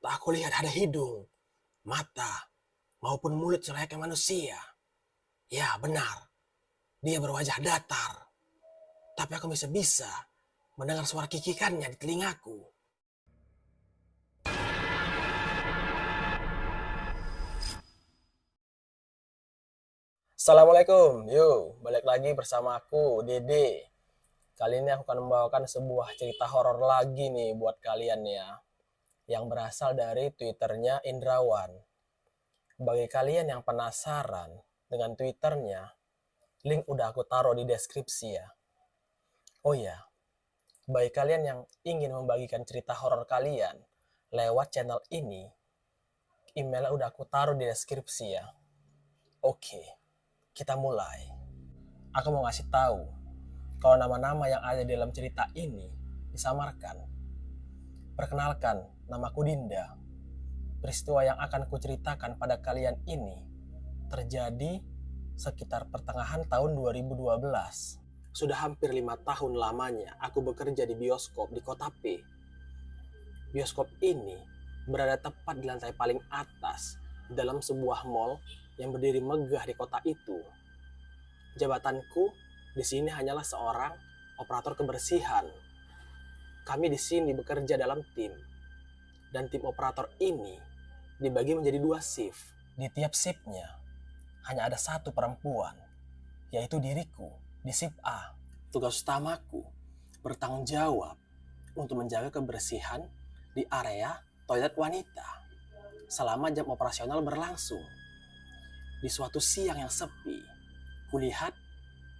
Tak aku lihat ada hidung, mata, maupun mulut selayaknya manusia. Ya, benar. Dia berwajah datar. Tapi aku masih bisa mendengar suara kikikannya di telingaku. Assalamualaikum, yuk balik lagi bersama aku, Dede. Kali ini aku akan membawakan sebuah cerita horor lagi nih buat kalian ya, yang berasal dari Twitternya Indrawan. Bagi kalian yang penasaran dengan Twitternya, link udah aku taruh di deskripsi ya. Oh ya, bagi kalian yang ingin membagikan cerita horor kalian lewat channel ini, emailnya udah aku taruh di deskripsi ya. Oke, kita mulai. Aku mau ngasih tahu kalau nama-nama yang ada di dalam cerita ini disamarkan. Perkenalkan, namaku Dinda. Peristiwa yang akan kuceritakan pada kalian ini terjadi sekitar pertengahan tahun 2012. Sudah hampir 5 tahun lamanya aku bekerja di bioskop di kota P. Bioskop ini berada tepat di lantai paling atas dalam sebuah mall yang berdiri megah di kota itu. Jabatanku di sini hanyalah seorang operator kebersihan. Kami di sini bekerja dalam tim, dan tim operator ini dibagi menjadi 2 shift. Di tiap shiftnya hanya ada satu perempuan, yaitu diriku di shift A. Tugas utamaku bertanggung jawab untuk menjaga kebersihan di area toilet wanita selama jam operasional berlangsung. Di suatu siang yang sepi, kulihat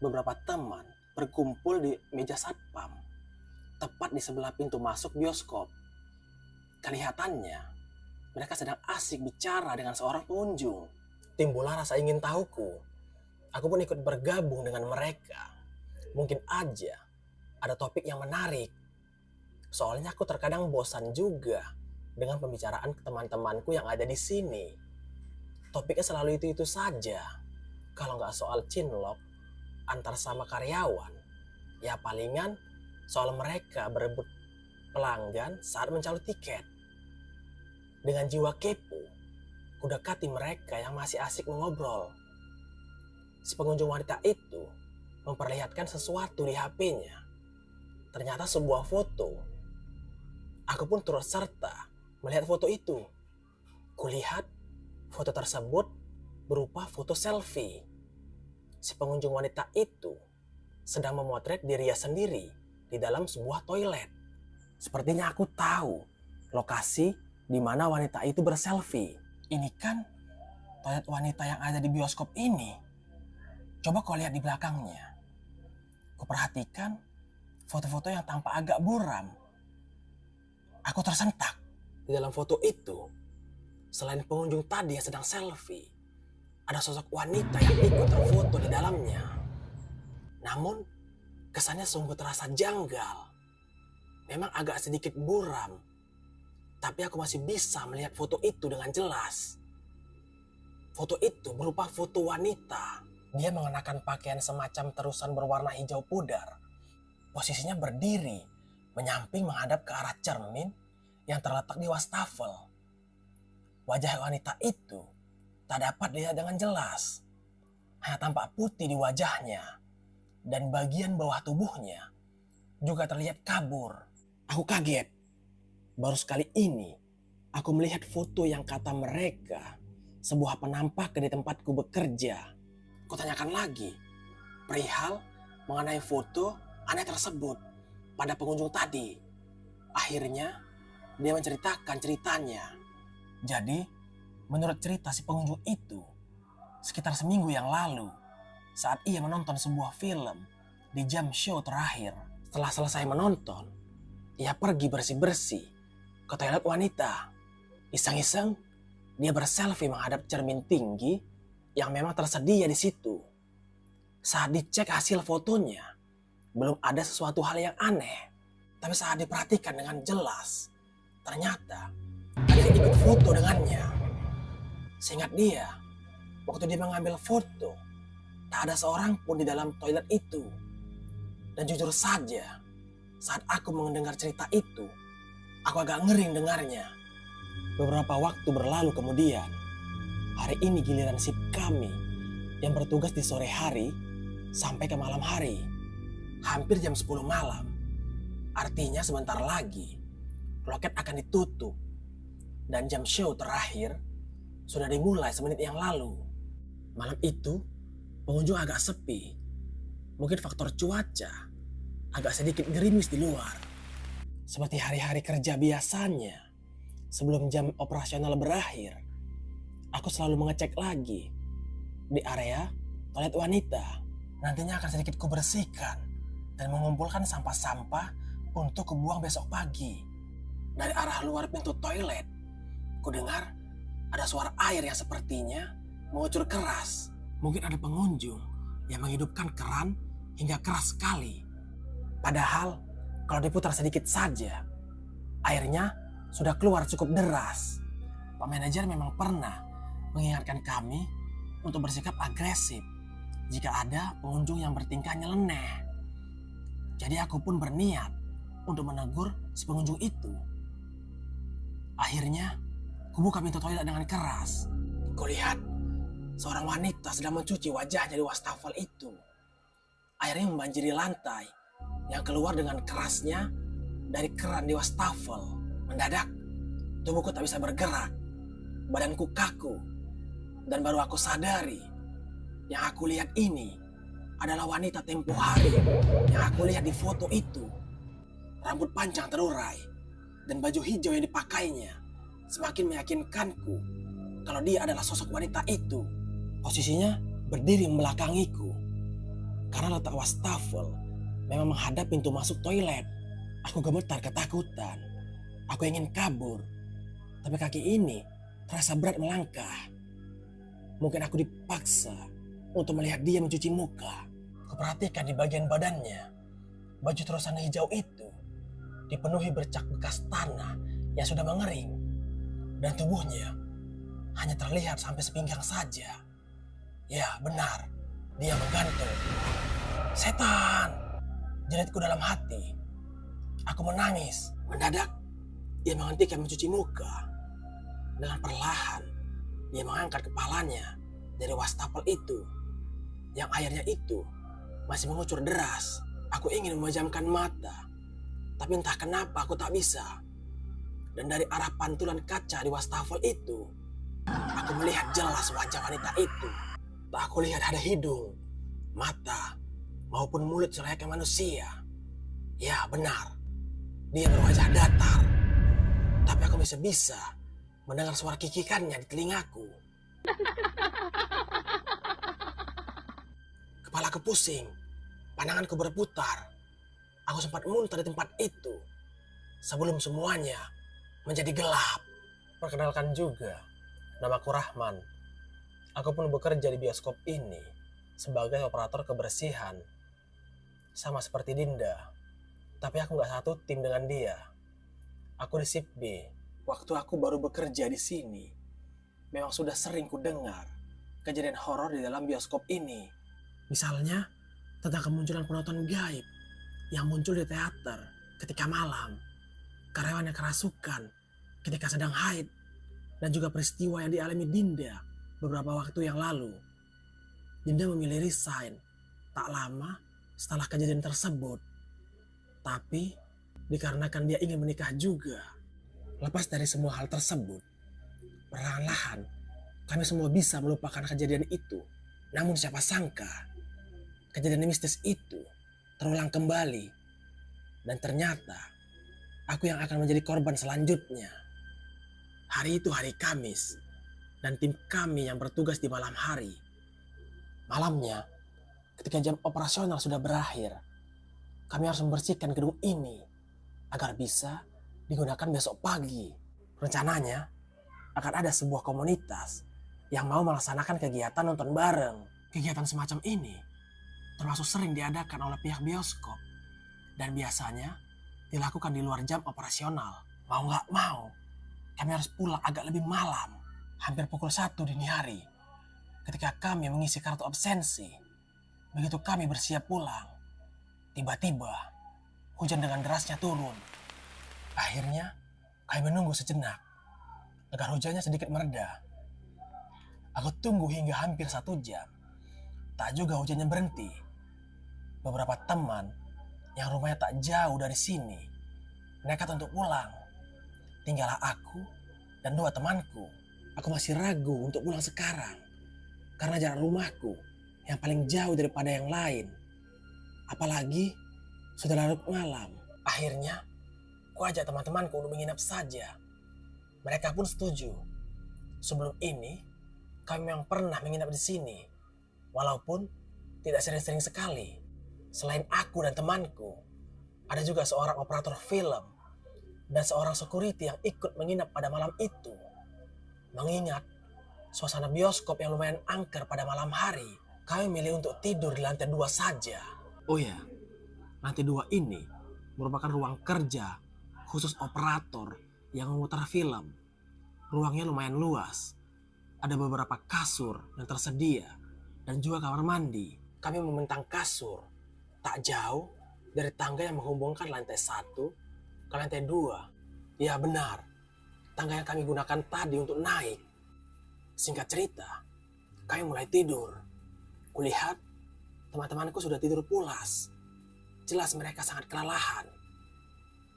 beberapa teman berkumpul di meja satpam, tepat di sebelah pintu masuk bioskop. Kelihatannya, mereka sedang asik bicara dengan seorang pengunjung. Timbullah rasa ingin tahuku. Aku pun ikut bergabung dengan mereka. Mungkin aja ada topik yang menarik. Soalnya aku terkadang bosan juga dengan pembicaraan teman-temanku yang ada di sini. Topiknya selalu itu-itu saja. Kalau nggak soal cinlok antar sama karyawan, ya palingan soal mereka berebut pelanggan saat mencalon tiket. Dengan jiwa kepo, kudekati mereka yang masih asik mengobrol. Si pengunjung wanita itu memperlihatkan sesuatu di HP-nya. Ternyata sebuah foto. Aku pun turut serta melihat foto itu. Kulihat foto tersebut berupa foto selfie. Si pengunjung wanita itu sedang memotret dirinya sendiri di dalam sebuah toilet. Sepertinya aku tahu lokasi di mana wanita itu berselfie. Ini kan toilet wanita yang ada di bioskop ini. Coba kau lihat di belakangnya. Kuperhatikan foto-foto yang tampak agak buram. Aku tersentak. Di dalam foto itu, selain pengunjung tadi yang sedang selfie, ada sosok wanita yang ikut terfoto di dalamnya. Namun, kesannya sungguh terasa janggal. Memang agak sedikit buram, tapi aku masih bisa melihat foto itu dengan jelas. Foto itu berupa foto wanita. Dia mengenakan pakaian semacam terusan berwarna hijau pudar. Posisinya berdiri, menyamping menghadap ke arah cermin yang terletak di wastafel. Wajah wanita itu tak dapat dilihat dengan jelas. Hanya tampak putih di wajahnya, dan bagian bawah tubuhnya juga terlihat kabur. Aku kaget. Baru sekali ini aku melihat foto yang kata mereka sebuah penampakan di tempatku bekerja. Kutanyakan lagi perihal mengenai foto aneh tersebut pada pengunjung tadi. Akhirnya dia menceritakan ceritanya. Jadi menurut cerita si pengunjung itu, sekitar seminggu yang lalu saat ia menonton sebuah film di jam show terakhir, setelah selesai menonton, ia pergi bersih-bersih ke toilet wanita. Iseng-iseng dia berselfie menghadap cermin tinggi yang memang tersedia di situ. Saat dicek hasil fotonya, belum ada sesuatu hal yang aneh. Tapi saat diperhatikan dengan jelas, ternyata ada yang ikut foto dengannya. Seingat dia, waktu dia mengambil foto, tak ada seorang pun di dalam toilet itu. Dan jujur saja, saat aku mendengar cerita itu, aku agak ngeri dengarnya. Beberapa waktu berlalu kemudian, hari ini giliran sip kami yang bertugas di sore hari sampai ke malam hari. Hampir jam 10 malam. Artinya sebentar lagi loket akan ditutup. Dan jam show terakhir sudah dimulai semenit yang lalu. Malam itu pengunjung agak sepi. Mungkin faktor cuaca, agak sedikit gerimis di luar. Seperti hari-hari kerja biasanya, sebelum jam operasional berakhir, aku selalu mengecek lagi di area toilet wanita. Nantinya akan sedikit kubersihkan dan mengumpulkan sampah-sampah untuk kubuang besok pagi. Dari arah luar pintu toilet, ku dengar ada suara air yang sepertinya mengucur keras. Mungkin ada pengunjung yang menghidupkan keran hingga keras sekali. Padahal kalau diputar sedikit saja, airnya sudah keluar cukup deras. Pak manajer memang pernah mengingatkan kami untuk bersikap agresif jika ada pengunjung yang bertingkah nyeleneh. Jadi aku pun berniat untuk menegur si pengunjung itu. Akhirnya, kubuka pintu toilet dengan keras. Kulihat seorang wanita sedang mencuci wajahnya di wastafel itu. Airnya membanjiri lantai yang keluar dengan kerasnya dari keran di wastafel. Mendadak, tubuhku tak bisa bergerak. Badanku kaku. Dan baru aku sadari, yang aku lihat ini adalah wanita tempo hari yang aku lihat di foto itu. Rambut panjang terurai dan baju hijau yang dipakainya semakin meyakinkanku kalau dia adalah sosok wanita itu. Posisinya berdiri membelakangiku karena letak wastafel memang menghadap pintu masuk toilet. Aku gemetar ketakutan. Aku ingin kabur, tapi kaki ini terasa berat melangkah. Mungkin aku dipaksa untuk melihat dia mencuci muka. Kuperhatikan di bagian badannya, baju terusan hijau itu dipenuhi bercak bekas tanah yang sudah mengering. Dan tubuhnya hanya terlihat sampai sepinggang saja. Ya benar, dia menggantung. Setan! Jeritku dalam hati. Aku menangis. Mendadak, dia menghentikan mencuci muka. Dengan perlahan, dia mengangkat kepalanya dari wastafel itu. Yang airnya itu masih mengucur deras. Aku ingin memejamkan mata, tapi entah kenapa aku tak bisa. Dan dari arah pantulan kaca di wastafel itu, aku melihat jelas wajah wanita itu. Tak aku lihat ada hidung, mata, maupun mulut selayaknya manusia. Ya benar, dia berwajah datar. Tapi aku bisa mendengar suara kikikannya di telingaku. Kepalaku pusing, pandanganku berputar. Aku sempat muntah di tempat itu sebelum semuanya menjadi gelap. Perkenalkan juga, namaku Rahman. Aku pun bekerja di bioskop ini sebagai operator kebersihan. Sama seperti Dinda, tapi aku gak satu tim dengan dia. Aku di sip B. Waktu aku baru bekerja di sini, memang sudah sering ku dengar kejadian horor di dalam bioskop ini. Misalnya, tentang kemunculan penonton gaib yang muncul di teater ketika malam, karyawan yang kerasukan ketika sedang haid, dan juga peristiwa yang dialami Dinda beberapa waktu yang lalu. Dinda memilih resign tak lama setelah kejadian tersebut. Tapi dikarenakan dia ingin menikah juga. Lepas dari semua hal tersebut, perlahan-lahan kami semua bisa melupakan kejadian itu. Namun siapa sangka kejadian mistis itu terulang kembali. Dan ternyata aku yang akan menjadi korban selanjutnya. Hari itu hari Kamis, dan tim kami yang bertugas di malam hari. Malamnya, ketika jam operasional sudah berakhir, kami harus membersihkan gedung ini agar bisa digunakan besok pagi. Rencananya akan ada sebuah komunitas yang mau melaksanakan kegiatan nonton bareng. Kegiatan semacam ini termasuk sering diadakan oleh pihak bioskop dan biasanya dilakukan di luar jam operasional. Mau gak mau, kami harus pulang agak lebih malam, hampir pukul 1 dini hari. Ketika kami mengisi kartu absensi, begitu kami bersiap pulang, tiba-tiba hujan dengan derasnya turun. Akhirnya kami menunggu sejenak. agar hujannya sedikit mereda. Aku tunggu hingga hampir 1 jam. Tak juga hujannya berhenti. Beberapa teman yang rumahnya tak jauh dari sini nekat untuk pulang. Tinggallah aku dan 2 temanku. Aku masih ragu untuk pulang sekarang karena jarak rumahku yang paling jauh daripada yang lain. Apalagi sudah larut malam. Akhirnya, ku ajak teman-temanku untuk menginap saja. Mereka pun setuju. Sebelum ini, kami memang pernah menginap di sini, walaupun tidak sering-sering sekali. Selain aku dan temanku, ada juga seorang operator film dan seorang security yang ikut menginap pada malam itu. Mengingat suasana bioskop yang lumayan angker pada malam hari, kami milih untuk tidur di lantai 2 saja. Oh ya, lantai 2 ini merupakan ruang kerja khusus operator yang memutar film. Ruangnya lumayan luas. Ada beberapa kasur yang tersedia dan juga kamar mandi. Kami membentang kasur tak jauh dari tangga yang menghubungkan lantai 1 ke lantai 2. Ya benar, tangga yang kami gunakan tadi untuk naik. Singkat cerita, kami mulai tidur. Kulihat teman-temanku sudah tidur pulas. Jelas mereka sangat kelelahan.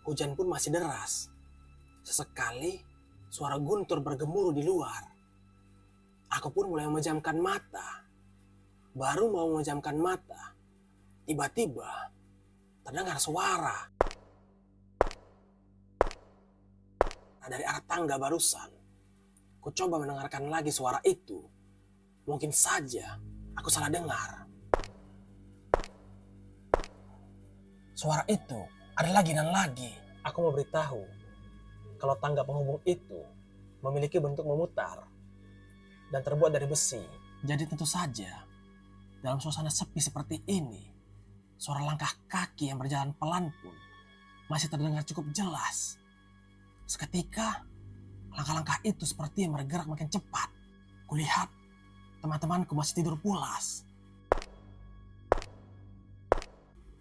Hujan pun masih deras. Sesekali suara guntur bergemuruh di luar. Aku pun mulai memejamkan mata. Baru mau memejamkan mata, tiba-tiba terdengar suara dari arah tangga barusan. Ku coba mendengarkan lagi suara itu. Mungkin saja aku salah dengar. Suara itu ada lagi dan lagi. Aku mau beritahu kalau tangga penghubung itu memiliki bentuk memutar dan terbuat dari besi. Jadi tentu saja dalam suasana sepi seperti ini, suara langkah kaki yang berjalan pelan pun masih terdengar cukup jelas. Seketika langkah-langkah itu seperti bergerak makin cepat. Kulihat teman-temanku masih tidur pulas.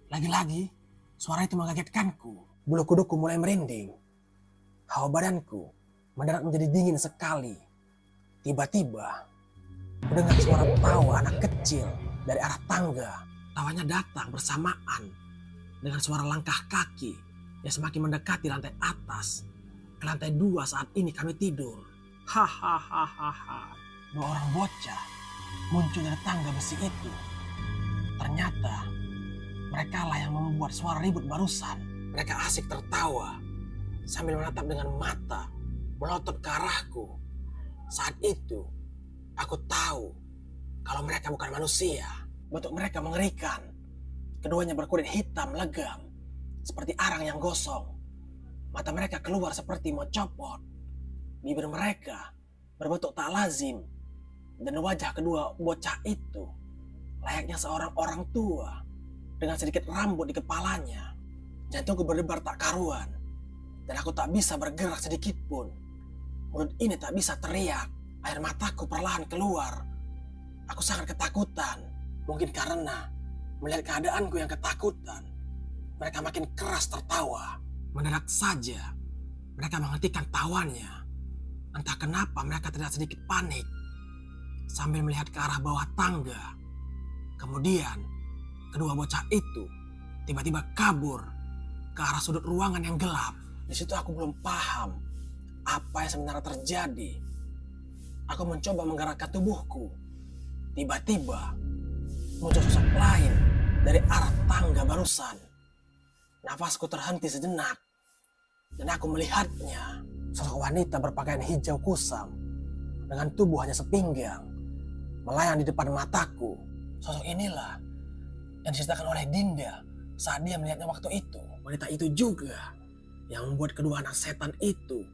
Lagi-lagi suara itu mengagetkanku. Bulu kuduku mulai merinding. Hawa badanku mendadak menjadi dingin sekali. Tiba-tiba mendengar suara tawa anak kecil dari arah tangga. Tawanya datang bersamaan dengan suara langkah kaki yang semakin mendekati lantai atas. Ke lantai 2 saat ini kami tidur. Hahaha. 2 orang bocah muncul dari tangga besi itu. Ternyata mereka lah yang membuat suara ribut barusan. Mereka asik tertawa sambil menatap dengan mata melotot ke arahku. Saat itu aku tahu kalau mereka bukan manusia. Bentuk mereka mengerikan. Keduanya berkulit hitam legam seperti arang yang gosong. Mata mereka keluar seperti mau copot. Bibir mereka berbentuk tak lazim. Dan wajah kedua bocah itu layaknya seorang orang tua dengan sedikit rambut di kepalanya. Jantungku berdebar tak karuan. Dan aku tak bisa bergerak sedikit pun. Mulut ini tak bisa teriak. Air mataku perlahan keluar. Aku sangat ketakutan. Mungkin karena melihat keadaanku yang ketakutan, mereka makin keras tertawa. Mendadak saja mereka menghentikan tawannya. Entah kenapa mereka terlihat sedikit panik sambil melihat ke arah bawah tangga. Kemudian kedua bocah itu tiba-tiba kabur ke arah sudut ruangan yang gelap. Di situ aku belum paham apa yang sebenarnya terjadi. Aku mencoba menggerakkan tubuhku. Tiba-tiba muncul sosok lain dari arah tangga barusan. Nafasku terhenti sejenak dan aku melihatnya. Sosok wanita berpakaian hijau kusam dengan tubuh hanya sepinggang melayang di depan mataku. Sosok inilah yang diceritakan oleh Dinda saat dia melihatnya waktu itu. Wanita itu juga yang membuat kedua anak setan itu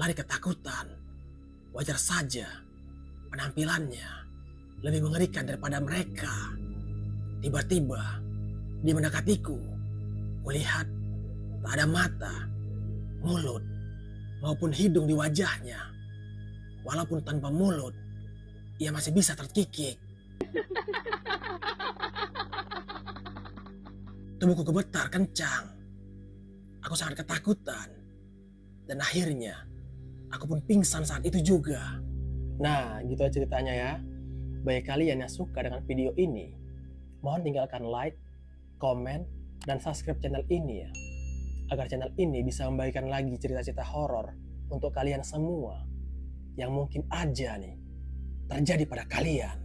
lari ketakutan. Wajar saja penampilannya lebih mengerikan daripada mereka. Tiba-tiba dia mendekatiku. Kulihat tak ada mata, mulut, maupun hidung di wajahnya. Walaupun tanpa mulut, ia masih bisa terkikik. Tubuhku gemetar kencang. Aku sangat ketakutan. Dan akhirnya, Aku pun pingsan saat itu juga. Nah, gitu aja ceritanya ya. Bagi kalian yang suka dengan video ini, mohon tinggalkan like, komen, dan subscribe channel ini ya. Agar channel ini bisa membagikan lagi cerita-cerita horor untuk kalian semua yang mungkin aja nih terjadi pada kalian.